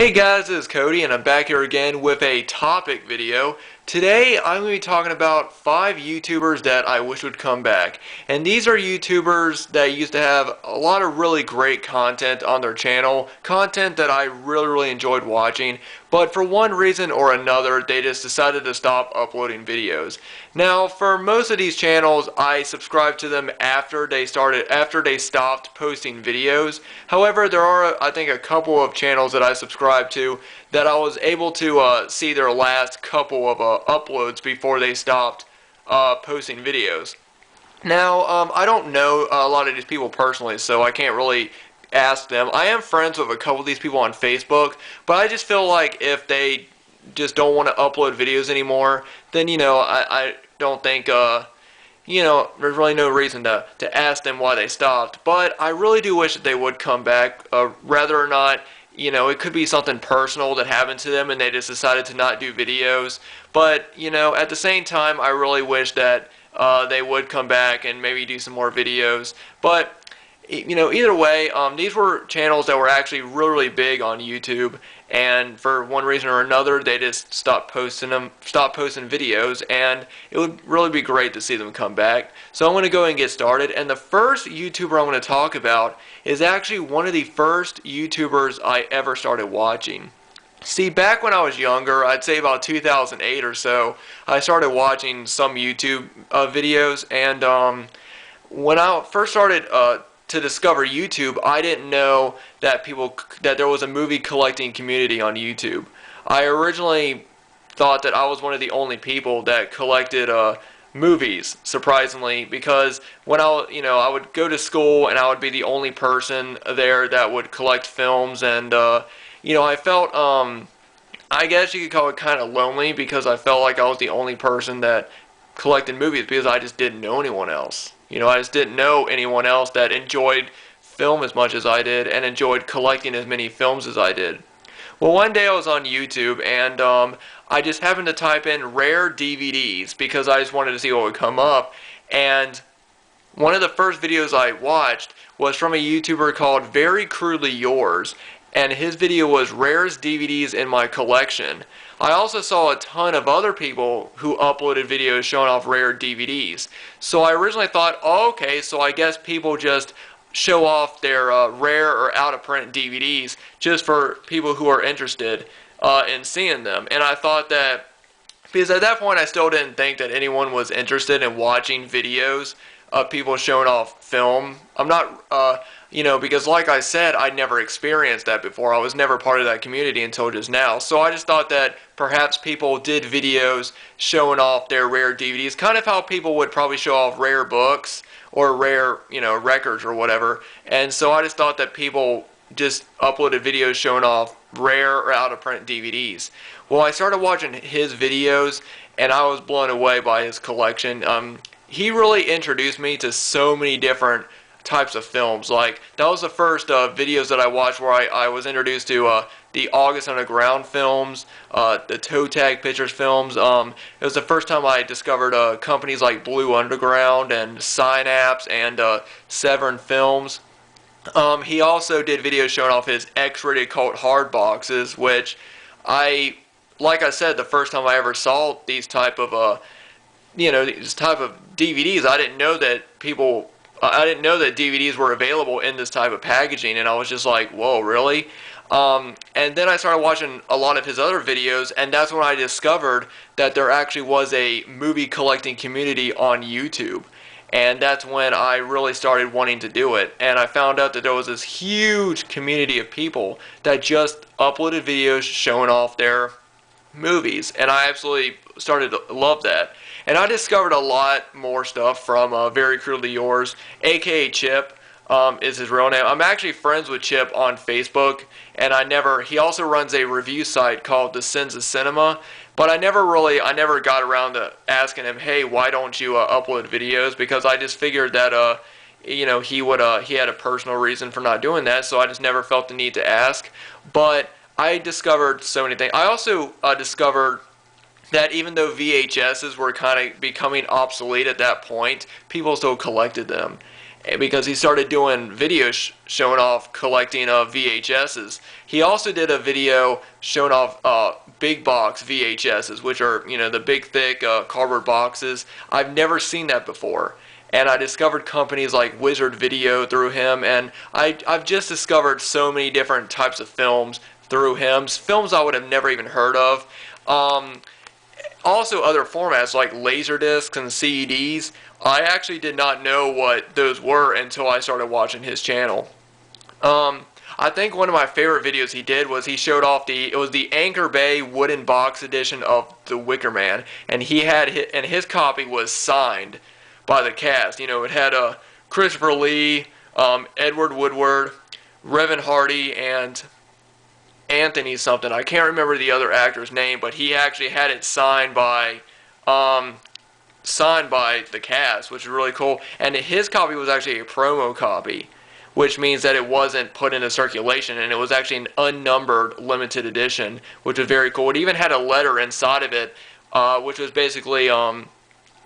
Hey guys, this is Cody and I'm back here again with a topic video. Today I'm going to be talking about 5 YouTubers that I wish would come back. And these are YouTubers that used to have a lot of really great content on their channel, content that I really enjoyed watching, but for one reason or another they just decided to stop uploading videos. Now for most of these channels I subscribed to them after they stopped posting videos. However, there are I think a couple of channels that I subscribed to that I was able to see their last couple of uploads before they stopped posting videos. Now, I don't know a lot of these people personally, so I can't really ask them. I am friends with a couple of these people on Facebook, but I just feel like if they just don't want to upload videos anymore, then, I don't think, there's really no reason to ask them why they stopped. But I really do wish that they would come back, whether or not, it could be something personal that happened to them and they just decided to not do videos. But, at the same time, I really wish that they would come back and maybe do some more videos. But, either way, these were channels that were actually really big on YouTube, and for one reason or another, they just stopped posting videos, and it would really be great to see them come back. So I'm going to go ahead and get started, and the first YouTuber I'm going to talk about is actually one of the first YouTubers I ever started watching. See, back when I was younger, I'd say about 2008 or so, I started watching some YouTube videos, and when I first started to discover YouTube, I didn't know that there was a movie collecting community on YouTube. I originally thought that I was one of the only people that collected movies, surprisingly, because when I would go to school and I would be the only person there that would collect films, and I felt I guess you could call it kind of lonely, because I felt like I was the only person that collected movies, because I just didn't know anyone else. I just didn't know anyone else that enjoyed film as much as I did and enjoyed collecting as many films as I did. Well, one day I was on YouTube and I just happened to type in rare DVDs because I just wanted to see what would come up, and one of the first videos I watched was from a YouTuber called Very Crudely Yours, and his video was rarest DVDs in my collection. I also saw a ton of other people who uploaded videos showing off rare DVDs. So I originally thought, oh, okay, so I guess people just show off their rare or out-of-print DVDs just for people who are interested in seeing them. And I thought that, because at that point I still didn't think that anyone was interested in watching videos of people showing off film. I'm not, because like I said, I never experienced that before. I was never part of that community until just now. So I just thought that perhaps people did videos showing off their rare DVDs, kind of how people would probably show off rare books or rare, records or whatever. And so I just thought that people just uploaded videos showing off rare or out-of-print DVDs. Well, I started watching his videos, and I was blown away by his collection. He really introduced me to so many different types of films. Like, that was the first videos that I watched where I was introduced to the August Underground films, the Toe Tag Pictures films. It was the first time I discovered companies like Blue Underground and Synapse and Severn Films. He also did videos showing off his X-rated cult hard boxes, which like I said, the first time I ever saw these type of DVDs, I didn't know that DVDs were available in this type of packaging, and I was just like, whoa, really? And then I started watching a lot of his other videos, and that's when I discovered that there actually was a movie collecting community on YouTube. And that's when I really started wanting to do it. And I found out that there was this huge community of people that just uploaded videos showing off their movies, and I absolutely started to love that. And I discovered a lot more stuff from Very Crudely Yours, aka Chip is his real name. I'm actually friends with Chip on Facebook, and he also runs a review site called The Sins of Cinema, but I never got around to asking him, hey, why don't you upload videos, because I just figured that he had a personal reason for not doing that, so I just never felt the need to ask. But I discovered so many things. I also discovered that even though VHSs were kind of becoming obsolete at that point, people still collected them. because he started doing videos showing off collecting VHSs. He also did a video showing off big box VHSs, which are, you know, the big thick cardboard boxes. I've never seen that before, and I discovered companies like Wizard Video through him, and I've just discovered so many different types of films through him, films I would have never even heard of. Also other formats like Laserdiscs and CDs. I actually did not know what those were until I started watching his channel. I think one of my favorite videos he did was he showed off it was the Anchor Bay wooden box edition of The Wicker Man, and his copy was signed by the cast. You know, it had Christopher Lee, Edward Woodward, Revan Hardy, and Anthony something. I can't remember the other actor's name, but he actually had it signed by the cast, which is really cool. And his copy was actually a promo copy, which means that it wasn't put into circulation, and it was actually an unnumbered limited edition, which was very cool. It even had a letter inside of it, which was basically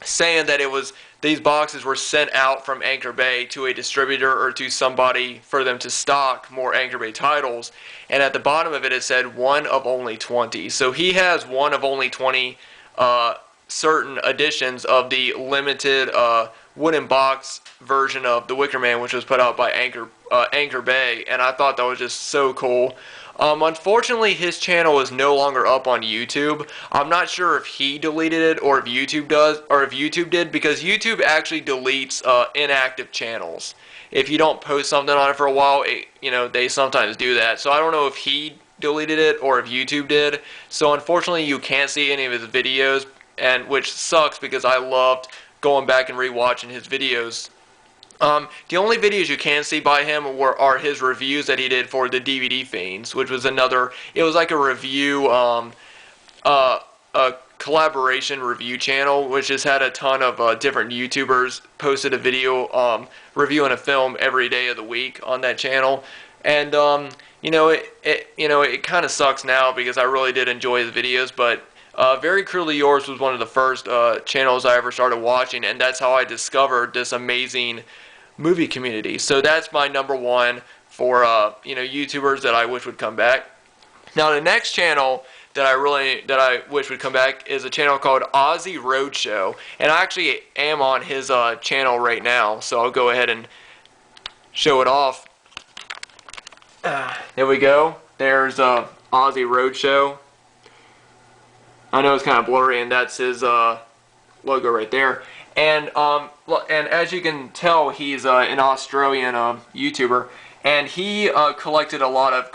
saying that these boxes were sent out from Anchor Bay to a distributor or to somebody for them to stock more Anchor Bay titles. And at the bottom of it, it said one of only 20. So he has one of only 20 certain editions of the limited wooden box version of The Wicker Man, which was put out by Anchor Bay, and I thought that was just so cool. Unfortunately, his channel is no longer up on YouTube. I'm not sure if he deleted it or if YouTube does, or if YouTube did, because YouTube actually deletes inactive channels. If you don't post something on it for a while, they sometimes do that. So I don't know if he deleted it or if YouTube did. So unfortunately, you can't see any of his videos, and which sucks because I loved going back and rewatching his videos. The only videos you can see by him are his reviews that he did for the DVD Fiends, which was it was like a review, a collaboration review channel, which has had a ton of different YouTubers posted a video reviewing a film every day of the week on that channel. And it kind of sucks now because I really did enjoy his videos, but Very Cruelly Yours was one of the first channels I ever started watching, and that's how I discovered this amazing movie community. So that's my number one for YouTubers that I wish would come back. Now the next channel that I wish would come back is a channel called Ozzy Roadshow, and I actually am on his channel right now, so I'll go ahead and show it off. There we go. There's Ozzy Roadshow. I know it's kind of blurry, and that's his logo right there. And as you can tell, he's an Australian YouTuber, and he collected a lot of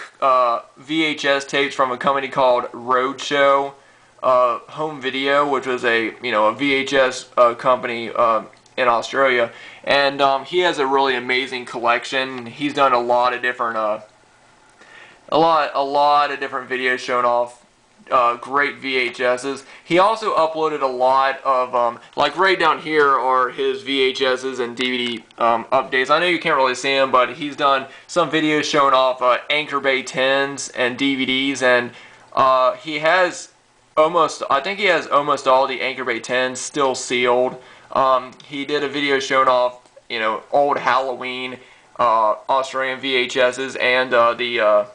VHS tapes from a company called Roadshow Home Video, which was a VHS company in Australia. And he has a really amazing collection. He's done a lot of different a lot of different videos showing off great VHSs. He also uploaded a lot of, like right down here are his VHSs and DVD updates. I know you can't really see them, but he's done some videos showing off Anchor Bay 10s and DVDs, and he has I think he has almost all the Anchor Bay 10s still sealed. He did a video showing off, old Halloween Australian VHSs and the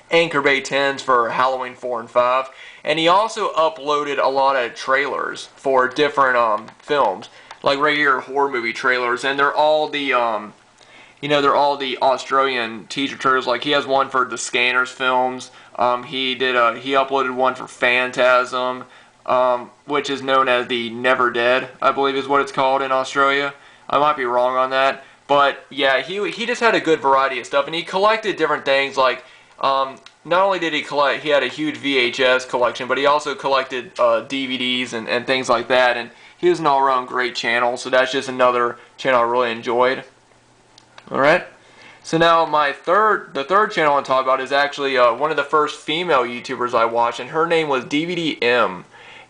Anchor Bay 10s for Halloween 4 and 5, and he also uploaded a lot of trailers for different films, like regular horror movie trailers, and they're all the they're all the Australian teaser trailers. Like he has one for the Scanners films. He uploaded one for Phantasm, which is known as the Never Dead, I believe is what it's called in Australia. I might be wrong on that, but yeah, he just had a good variety of stuff, and he collected different things like. Not only did he had a huge VHS collection, but he also collected DVDs and things like that, and he was an all-around great channel, so that's just another channel I really enjoyed. Alright, so now the third channel I want to talk about is actually one of the first female YouTubers I watched, and her name was DVD-M,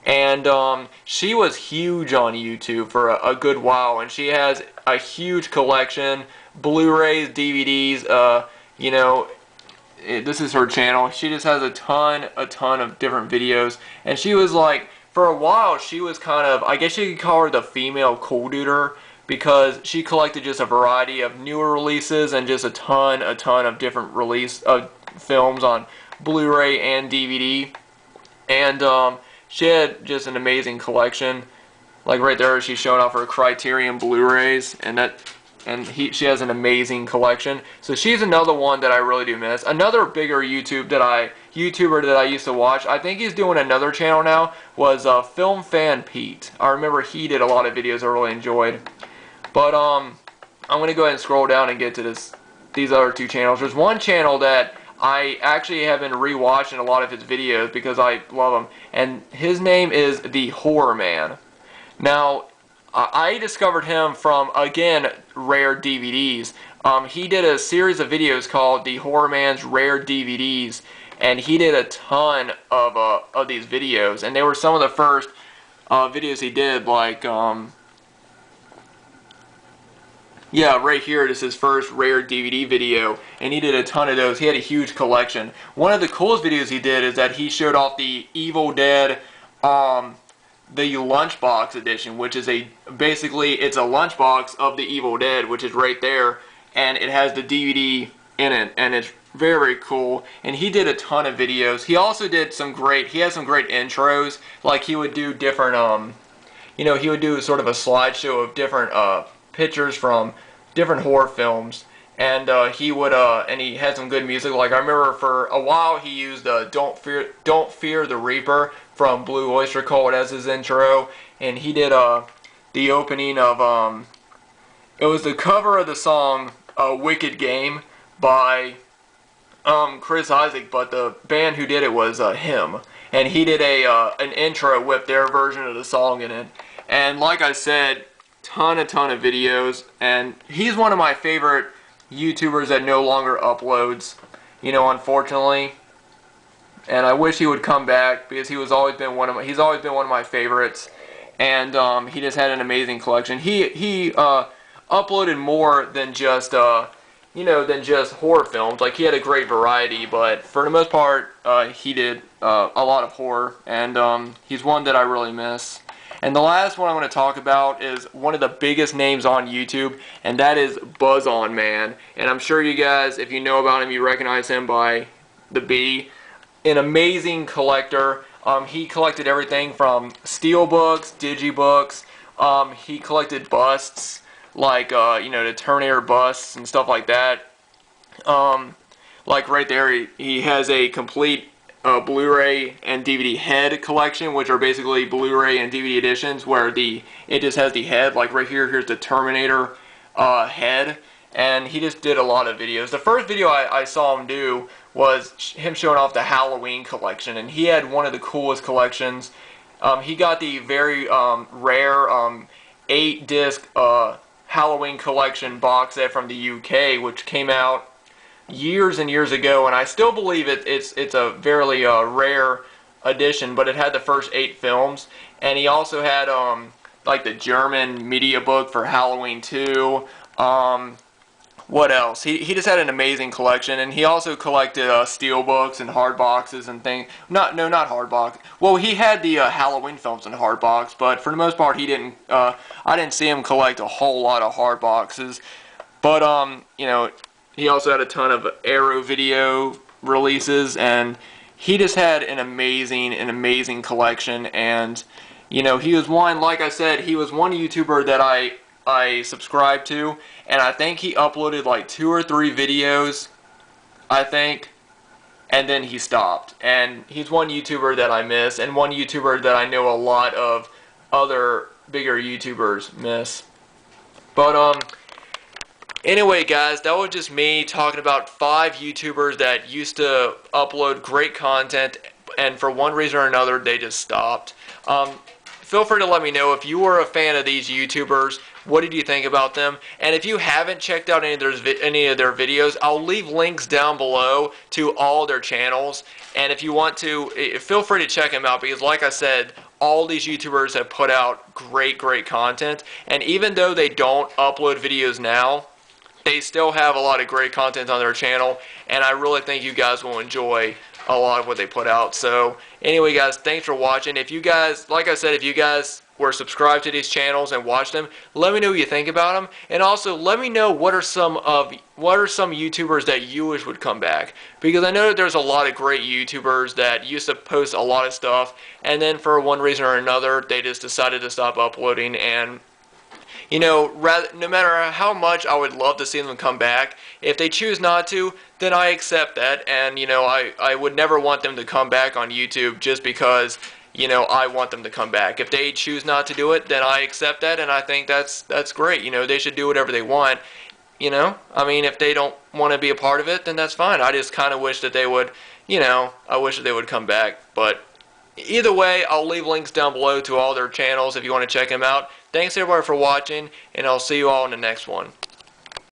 and she was huge on YouTube for a good while, and she has a huge collection, Blu-rays, DVDs, this is her channel. She just has a ton of different videos, and she was like, for a while, she was kind of, I guess you could call her the female Cool Duder, because she collected just a variety of newer releases and just a ton of different release of films on Blu-ray and DVD. And she had just an amazing collection. Like right there, she's showing off her Criterion Blu-rays, and she has an amazing collection. So she's another one that I really do miss. Another bigger YouTuber that I used to watch, I think he's doing another channel now, was Film Fan Pete. I remember he did a lot of videos I really enjoyed. But I'm gonna go ahead and scroll down and get to these other two channels. There's one channel that I actually have been rewatching a lot of his videos because I love him, and his name is The Horror Man. Now, I discovered him from, again, Rare DVDs. He did a series of videos called The Horror Man's Rare DVDs, and he did a ton of these videos, and they were some of the first videos he did, like, yeah, right here, this is his first Rare DVD video, and he did a ton of those. He had a huge collection. One of the coolest videos he did is that he showed off the Evil Dead, the Lunchbox edition, which is basically it's a lunchbox of the Evil Dead, which is right there, and it has the DVD in it, and it's very, very cool. And he did a ton of videos. He also did he has some great intros, like he would do different, he would do sort of a slideshow of different, pictures from different horror films, and he had some good music. Like I remember for a while he used Don't Fear the Reaper from Blue Oyster Cult as his intro, and he did the opening of it was the cover of the song Wicked Game by Chris Isaak, but the band who did it was him, and he did an intro with their version of the song in it. And like I said, ton of videos, and he's one of my favorite YouTubers that no longer uploads, unfortunately. And I wish he would come back because he's always been one of my favorites, and he just had an amazing collection. He uploaded more than just horror films. Like he had a great variety, but for the most part, he did a lot of horror, and he's one that I really miss. And the last one I'm going to talk about is one of the biggest names on YouTube, and that is BuzzOnMan. And I'm sure you guys, if you know about him, you recognize him by the B. An amazing collector. He collected everything from steelbooks, digibooks. He collected busts, like the Terminator busts and stuff like that. Like right there, he has a complete Blu-ray and DVD head collection, which are basically Blu-ray and DVD editions where it just has the head. Like right here, here's the Terminator head, and he just did a lot of videos. The first video I saw him do was him showing off the Halloween collection, and he had one of the coolest collections. He got the very rare 8-disc Halloween collection box set from the UK, which came out years and years ago, and I still believe it's a fairly rare edition, but it had the first 8 films. And he also had like the German media book for Halloween 2. What else? He just had an amazing collection, and he also collected steel books and hard boxes and things. Not hard box. Well, he had the Halloween films in hard box, but for the most part, he didn't. I didn't see him collect a whole lot of hard boxes. But he also had a ton of Arrow video releases, and he just had an amazing collection. And he was one, like I said, he was one YouTuber that I subscribed to, and I think he uploaded like 2 or 3 videos, I think, and then he stopped. And he's one YouTuber that I miss, and one YouTuber that I know a lot of other bigger YouTubers miss. But anyway, guys, that was just me talking about 5 YouTubers that used to upload great content, and for one reason or another, they just stopped. Feel free to let me know if you were a fan of these YouTubers. What did you think about them? And if you haven't checked out any of their videos, I'll leave links down below to all their channels. And if you want to, feel free to check them out, because like I said, all these YouTubers have put out great content. And even though they don't upload videos now, they still have a lot of great content on their channel, and I really think you guys will enjoy a lot of what they put out. So anyway, guys, thanks for watching. If you guys, like I said, if you guys were subscribed to these channels and watch them, let me know what you think about them, and also let me know what are some YouTubers that you wish would come back, because I know that there's a lot of great YouTubers that used to post a lot of stuff, and then for one reason or another they just decided to stop uploading. And you know, no matter how much I would love to see them come back, if they choose not to, then I accept that. And, you know, I would never want them to come back on YouTube just because, you know, I want them to come back. If they choose not to do it, then I accept that, and I think that's great. You know, they should do whatever they want. You know, I mean, if they don't want to be a part of it, then that's fine. I just kind of wish that they would, you know, I wish that they would come back. But either way, I'll leave links down below to all their channels if you want to check them out. Thanks everybody for watching, and I'll see you all in the next one.